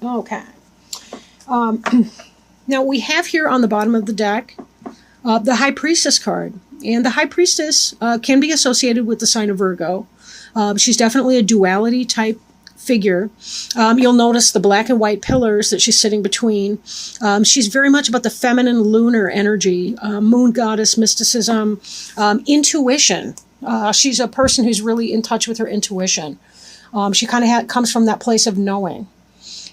Okay. Um, Now we have here on the bottom of the deck the High Priestess card. And the High Priestess can be associated with the sign of Virgo. She's definitely a duality type figure. You'll notice the black and white pillars that she's sitting between. She's very much about the feminine lunar energy, moon goddess, mysticism, intuition. She's a person who's really in touch with her intuition. She kind of comes from that place of knowing.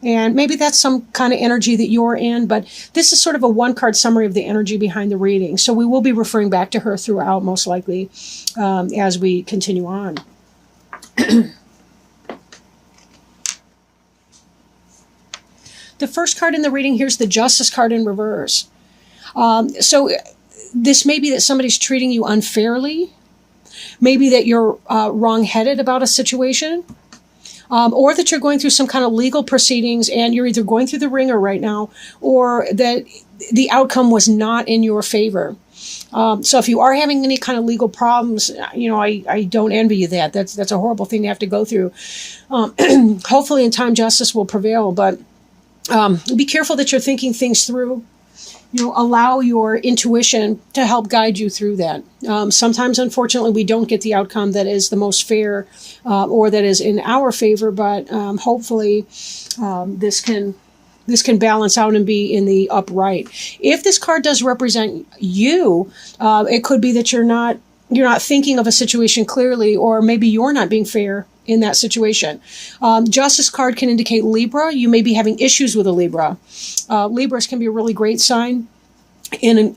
And maybe that's some kind of energy that you're in, but this is sort of a one-card summary of the energy behind the reading. So we will be referring back to her throughout, most likely, as we continue on. The first card in the reading, here's the Justice card in reverse. So this may be that somebody's treating you unfairly. Maybe that you're wrong-headed about a situation. Or that you're going through some kind of legal proceedings and you're either going through the ringer right now or that the outcome was not in your favor. So if you are having any kind of legal problems, I don't envy you that. That's a horrible thing to have to go through. Hopefully in time justice will prevail, but be careful that you're thinking things through. Allow your intuition to help guide you through that. Sometimes, unfortunately, we don't get the outcome that is the most fair or that is in our favor, but hopefully this can balance out and be in the upright. If this card does represent you, it could be that you're not thinking of a situation clearly, or maybe you're not being fair in that situation. Justice card can indicate Libra. You may be having issues with a Libra. Libras can be a really great sign. And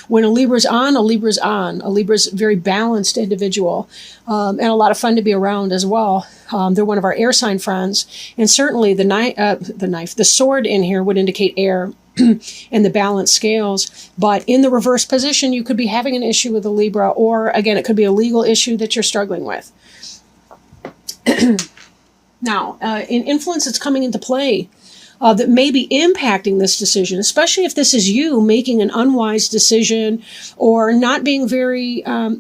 when a Libra's on, a Libra's on. A Libra's a very balanced individual and a lot of fun to be around as well. They're one of our air sign friends. And certainly the sword in here would indicate air and the balanced scales. But in the reverse position, you could be having an issue with a Libra, or again, it could be a legal issue that you're struggling with. Now, in influence that's coming into play that may be impacting this decision, especially if this is you making an unwise decision or not being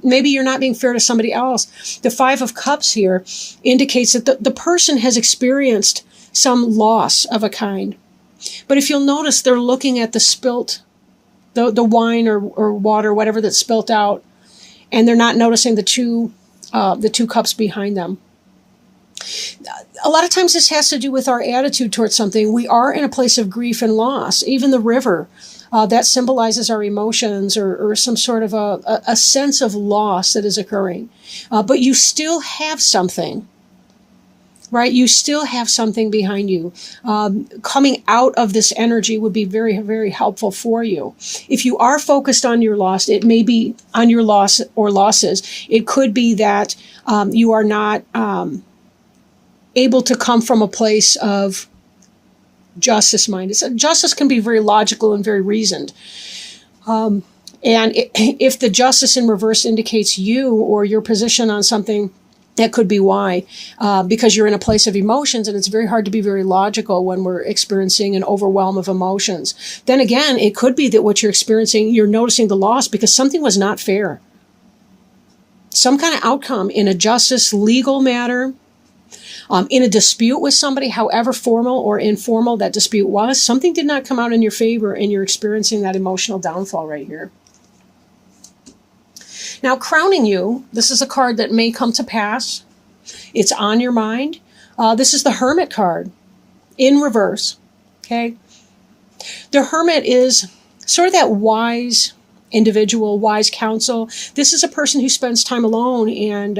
maybe you're not being fair to somebody else. The Five of Cups here indicates that the person has experienced some loss of a kind. But if you'll notice, they're looking at the wine or water, whatever that's spilt out, and they're not noticing the two cups behind them. A lot of times this has to do with our attitude towards something. We are in a place of grief and loss. Even the river, that symbolizes our emotions or some sort of a sense of loss that is occurring. But you still have something, right? You still have something behind you. Coming out of this energy would be very, very helpful for you. If you are focused on your loss, it may be on your loss or losses. It could be that you are not able to come from a place of justice mind. Justice can be very logical and very reasoned. And if the justice in reverse indicates you or your position on something, that could be why, because you're in a place of emotions, and it's very hard to be very logical when we're experiencing an overwhelm of emotions. Then again, it could be that what you're experiencing, you're noticing the loss because something was not fair. Some kind of outcome in a justice legal matter, in a dispute with somebody, however formal or informal that dispute was, something did not come out in your favor and you're experiencing that emotional downfall right here. Now, crowning you, this is a card that may come to pass. It's on your mind. This is the Hermit card in reverse, okay? The Hermit is sort of that wise individual, wise counsel. This is a person who spends time alone and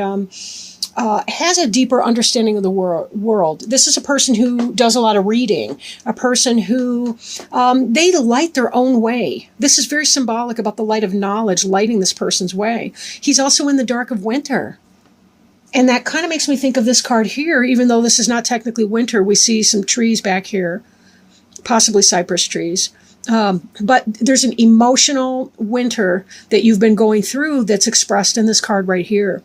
has a deeper understanding of the world. This is a person who does a lot of reading, a person who, they light their own way. This is very symbolic about the light of knowledge lighting this person's way. He's also in the dark of winter. And that kind of makes me think of this card here, even though this is not technically winter. We see some trees back here, possibly cypress trees. But there's an emotional winter that you've been going through that's expressed in this card right here.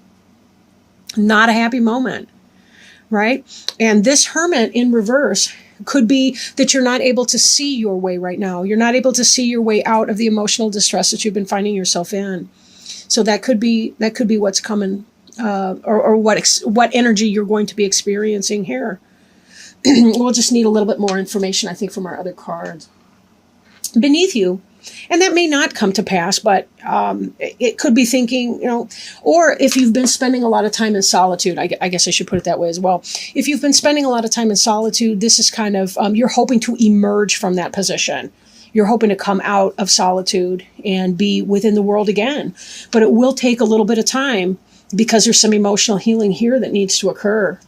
Not a happy moment, right? And this Hermit in reverse could be that you're not able to see your way right now. You're not able to see your way out of the emotional distress that you've been finding yourself in. So that could be what's coming, or what energy you're going to be experiencing here. we'll just need a little bit more information, I think, from our other cards. Beneath you, and that may not come to pass, but it could be thinking, or if you've been spending a lot of time in solitude, I guess I should put it that way as well. If you've been spending a lot of time in solitude, this is kind of, you're hoping to emerge from that position. You're hoping to come out of solitude and be within the world again. But it will take a little bit of time because there's some emotional healing here that needs to occur.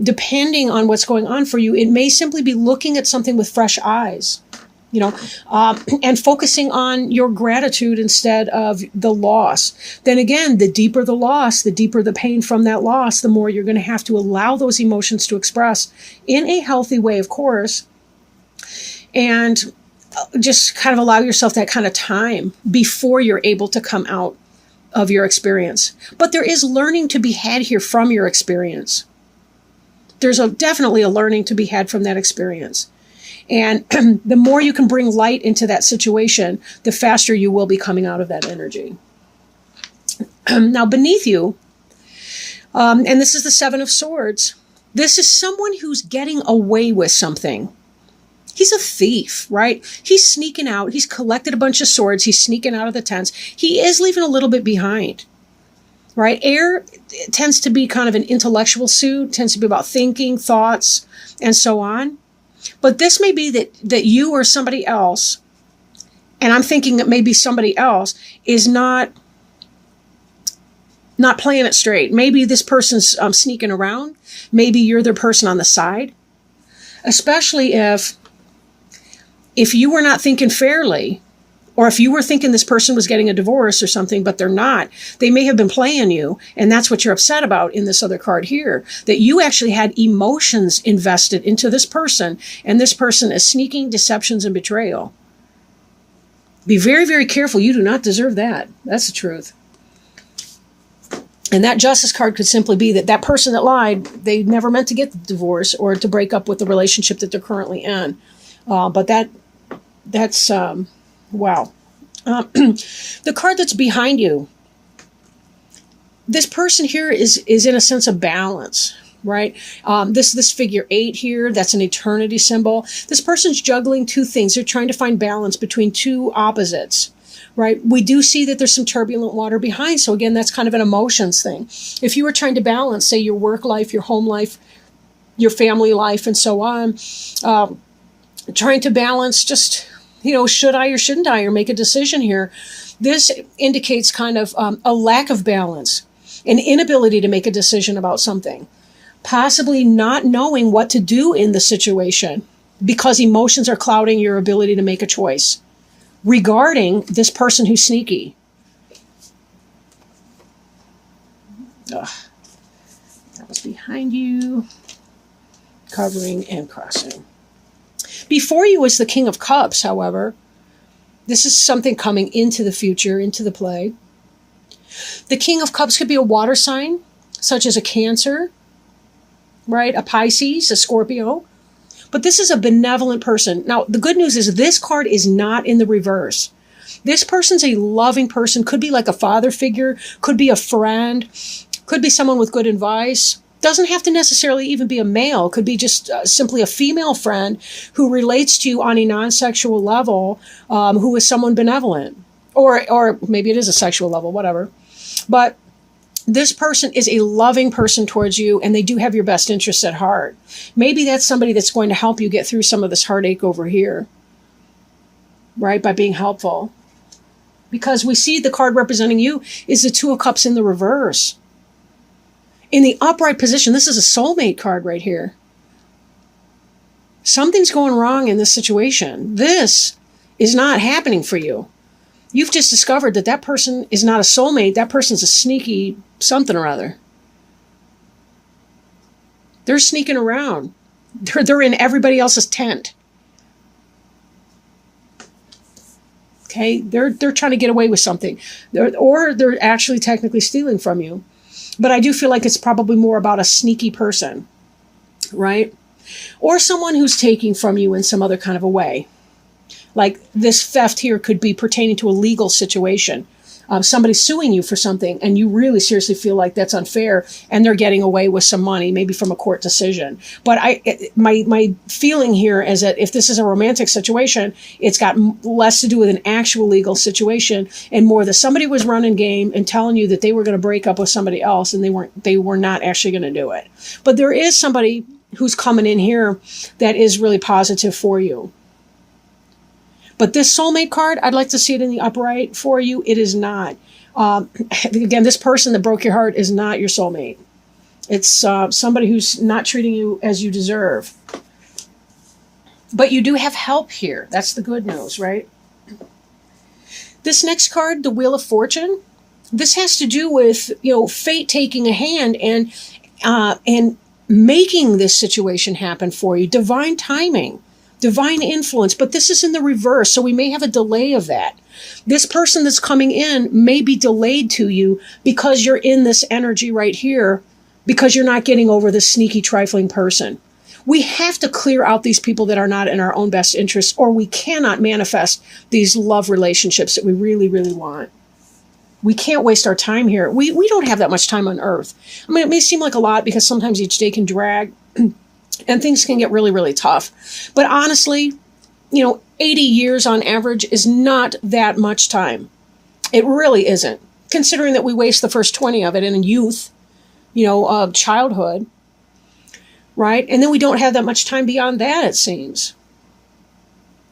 Depending on what's going on for you, it may simply be looking at something with fresh eyes. And focusing on your gratitude instead of the loss. Then again, the deeper the loss, the deeper the pain from that loss, the more you're going to have to allow those emotions to express in a healthy way, of course. And just kind of allow yourself that kind of time before you're able to come out of your experience. But there is learning to be had here from your experience. There's definitely a learning to be had from that experience. And the more you can bring light into that situation, the faster you will be coming out of that energy. Now, beneath you, and this is the Seven of Swords, this is someone who's getting away with something. He's a thief, right? He's sneaking out. He's collected a bunch of swords. He's sneaking out of the tents. He is leaving a little bit behind, right? Air tends to be kind of an intellectual suit, tends to be about thinking, thoughts, and so on. But this may be that you or somebody else, and I'm thinking that maybe somebody else is not playing it straight. Maybe this person's sneaking around. Maybe you're the person on the side. Especially if you were not thinking fairly, or if you were thinking this person was getting a divorce or something, but they're not, they may have been playing you, and that's what you're upset about in this other card here, that you actually had emotions invested into this person, and this person is sneaking, deceptions, and betrayal. Be very, very careful. You do not deserve that. That's the truth. And that Justice card could simply be that person that lied, they never meant to get the divorce or to break up with the relationship that they're currently in. But that's... Wow. The card that's behind you, this person here is in a sense of balance, right? This figure 8 here, that's an eternity symbol. This person's juggling two things. They're trying to find balance between two opposites, right? We do see that there's some turbulent water behind. So again, that's kind of an emotions thing. If you were trying to balance, say, your work life, your home life, your family life, and so on, trying to balance just... should I or shouldn't I, or make a decision here? This indicates kind of a lack of balance, an inability to make a decision about something, possibly not knowing what to do in the situation because emotions are clouding your ability to make a choice regarding this person who's sneaky. Ugh. That was behind you, covering and crossing. Before you is the King of Cups, however. This is something coming into the future, into the play. The King of Cups could be a water sign, such as a Cancer, right? A Pisces, a Scorpio. But this is a benevolent person. Now, the good news is this card is not in the reverse. This person's a loving person, could be like a father figure, could be a friend, could be someone with good advice. Doesn't have to necessarily even be a male. Could be just simply a female friend who relates to you on a non-sexual level, who is someone benevolent. Or maybe it is a sexual level, whatever. But this person is a loving person towards you, and they do have your best interests at heart. Maybe that's somebody that's going to help you get through some of this heartache over here, right, by being helpful. Because we see the card representing you is the Two of Cups in the reverse. In the upright position, this is a soulmate card right here. Something's going wrong in this situation. This is not happening for you. You've just discovered that person is not a soulmate. That person's a sneaky something or other. They're sneaking around. They're in everybody else's tent. Okay, they're trying to get away with something. Or they're actually technically stealing from you. But I do feel like it's probably more about a sneaky person, right? Or someone who's taking from you in some other kind of a way. Like this theft here could be pertaining to a legal situation. somebody's suing you for something and you really seriously feel like that's unfair and they're getting away with some money, maybe from a court decision. But my feeling here is that if this is a romantic situation, it's got less to do with an actual legal situation and more that somebody was running game and telling you that they were going to break up with somebody else and they were not actually going to do it. But there is somebody who's coming in here that is really positive for you. But this soulmate card, I'd like to see it in the upright for you. It is not. Again, this person that broke your heart is not your soulmate. It's somebody who's not treating you as you deserve. But you do have help here. That's the good news, right? This next card, the Wheel of Fortune, this has to do with, fate taking a hand and making this situation happen for you. Divine timing. Divine influence, but this is in the reverse, so we may have a delay of that. This person that's coming in may be delayed to you because you're in this energy right here, because you're not getting over this sneaky, trifling person. We have to clear out these people that are not in our own best interests, or we cannot manifest these love relationships that we really, really want. We can't waste our time here. We don't have that much time on Earth. I mean, it may seem like a lot because sometimes each day can drag, and things can get really, really tough. But honestly, 80 years on average is not that much time. It really isn't. Considering that we waste the first 20 of it in youth, childhood, right? And then we don't have that much time beyond that, it seems.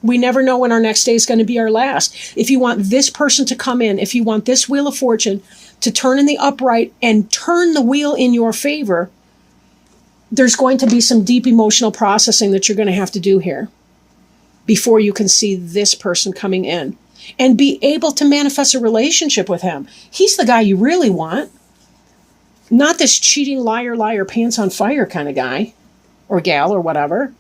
We never know when our next day is going to be our last. If you want this person to come in, if you want this Wheel of Fortune to turn in the upright and turn the wheel in your favor, there's going to be some deep emotional processing that you're going to have to do here before you can see this person coming in and be able to manifest a relationship with him. He's the guy you really want, not this cheating, liar, pants on fire kind of guy or gal or whatever.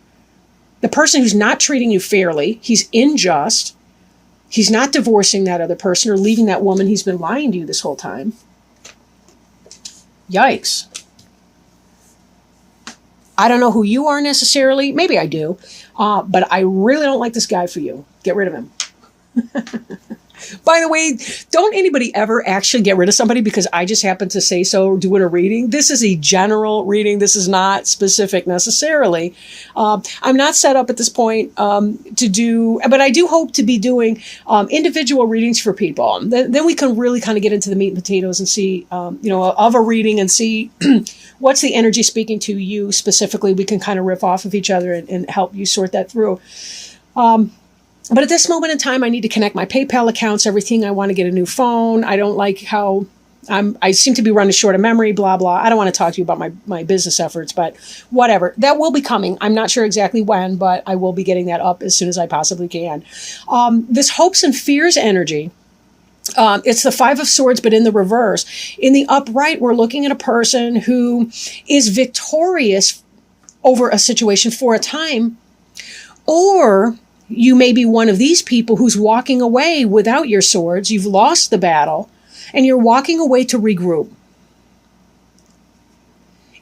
The person who's not treating you fairly, he's unjust, he's not divorcing that other person or leaving that woman he's been lying to you this whole time. Yikes. I don't know who you are necessarily. Maybe I do. But I really don't like this guy for you. Get rid of him. By the way, don't anybody ever actually get rid of somebody because I just happen to say so doing a reading. This is a general reading. This is not specific necessarily. I'm not set up at this point to do, but I do hope to be doing individual readings for people. Then we can really kind of get into the meat and potatoes and see, of a reading and see what's the energy speaking to you specifically. We can kind of riff off of each other and help you sort that through. But at this moment in time, I need to connect my PayPal accounts, everything. I want to get a new phone. I don't like how I seem to be running short of memory, blah, blah. I don't want to talk to you about my business efforts, but whatever. That will be coming. I'm not sure exactly when, but I will be getting that up as soon as I possibly can. This hopes and fears energy, it's the Five of Swords, but in the reverse. In the upright, we're looking at a person who is victorious over a situation for a time, or you may be one of these people who's walking away without your swords. You've lost the battle, and you're walking away to regroup.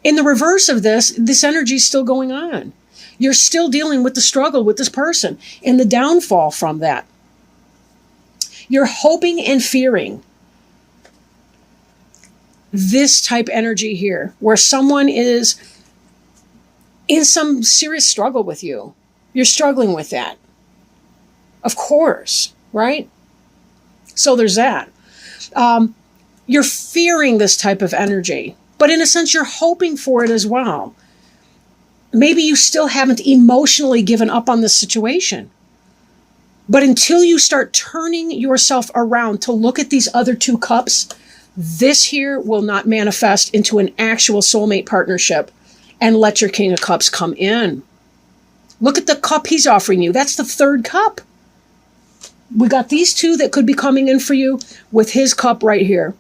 In the reverse of this energy is still going on. You're still dealing with the struggle with this person and the downfall from that. You're hoping and fearing this type energy here, where someone is in some serious struggle with you. You're struggling with that. Of course, right? So there's that. You're fearing this type of energy, but in a sense, you're hoping for it as well. Maybe you still haven't emotionally given up on this situation. But until you start turning yourself around to look at these other two cups, this here will not manifest into an actual soulmate partnership and let your King of Cups come in. Look at the cup he's offering you. That's the third cup. We got these two that could be coming in for you with his cup right here.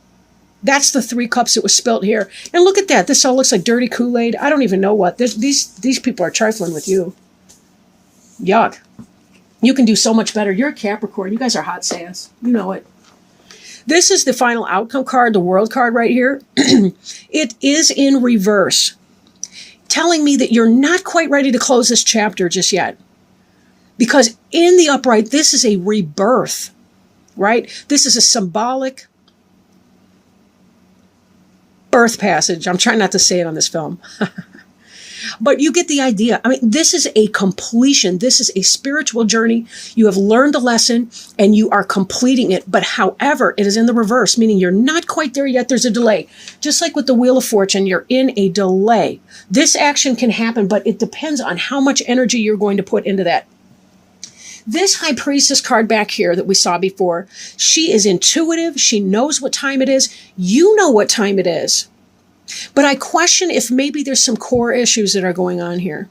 That's the three cups that was spilt here. And look at that. This all looks like dirty Kool-Aid. I don't even know what. These people are trifling with you. Yuck. You can do so much better. You're a Capricorn. You guys are hot sass. You know it. This is the final outcome card, the World card right here. It is in reverse, telling me that you're not quite ready to close this chapter just yet. Because in the upright, this is a rebirth, right? This is a symbolic birth passage. I'm trying not to say it on this film. But you get the idea. I mean, this is a completion. This is a spiritual journey. You have learned a lesson and you are completing it. But however, it is in the reverse, meaning you're not quite there yet. There's a delay. Just like with the Wheel of Fortune, you're in a delay. This action can happen, but it depends on how much energy you're going to put into that. This High Priestess card back here that we saw before, she is intuitive. She knows what time it is. You know what time it is. But I question if maybe there's some core issues that are going on here.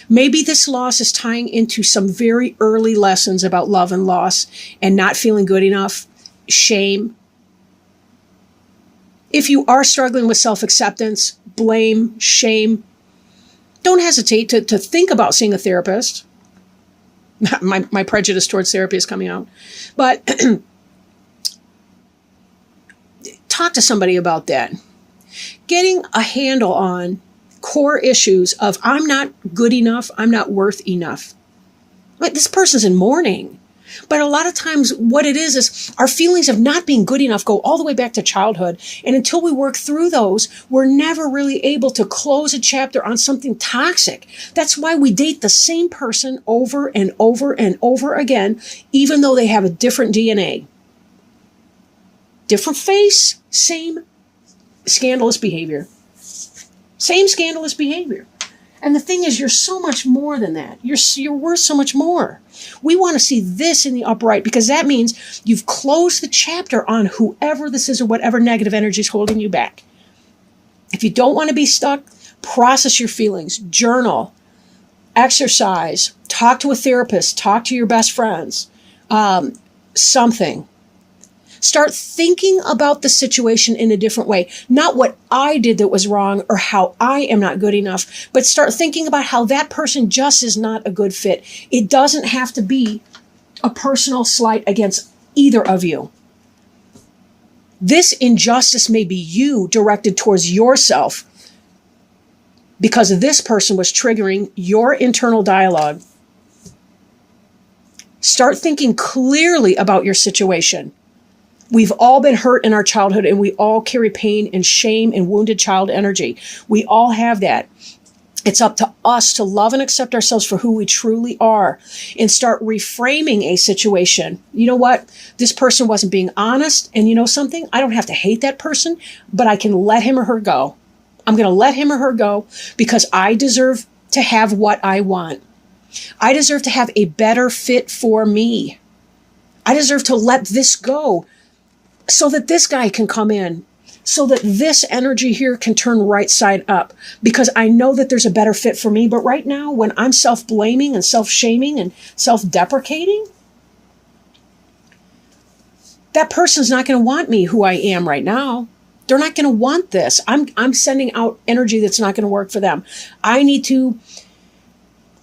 Maybe this loss is tying into some very early lessons about love and loss and not feeling good enough, shame. If you are struggling with self-acceptance, blame, shame, don't hesitate to think about seeing a therapist. My prejudice towards therapy is coming out. But talk to somebody about that. Getting a handle on core issues of I'm not good enough, I'm not worth enough. Like, this person's in mourning. But a lot of times what it is our feelings of not being good enough go all the way back to childhood. And until we work through those, we're never really able to close a chapter on something toxic. That's why we date the same person over and over and over again, even though they have a different DNA. Different face, same scandalous behavior. Same scandalous behavior. And the thing is, you're so much more than that. You're worth so much more. We want to see this in the upright because that means you've closed the chapter on whoever this is or whatever negative energy is holding you back. If you don't want to be stuck, process your feelings, journal, exercise, talk to a therapist, talk to your best friends, something. Start thinking about the situation in a different way. Not what I did that was wrong or how I am not good enough, but start thinking about how that person just is not a good fit. It doesn't have to be a personal slight against either of you. This injustice may be you directed towards yourself because this person was triggering your internal dialogue. Start thinking clearly about your situation. We've all been hurt in our childhood and we all carry pain and shame and wounded child energy. We all have that. It's up to us to love and accept ourselves for who we truly are and start reframing a situation. You know what? This person wasn't being honest. And you know something? I don't have to hate that person, but I can let him or her go. I'm going to let him or her go because I deserve to have what I want. I deserve to have a better fit for me. I deserve to let this go so that this guy can come in, so that this energy here can turn right side up, because I know that there's a better fit for me. But right now, when I'm self-blaming and self-shaming and self-deprecating, that person's not going to want me who I am right now. They're not going to want this. I'm sending out energy that's not going to work for them. I need to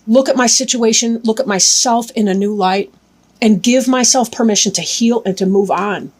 look at my situation, look at myself in a new light, and give myself permission to heal and to move on.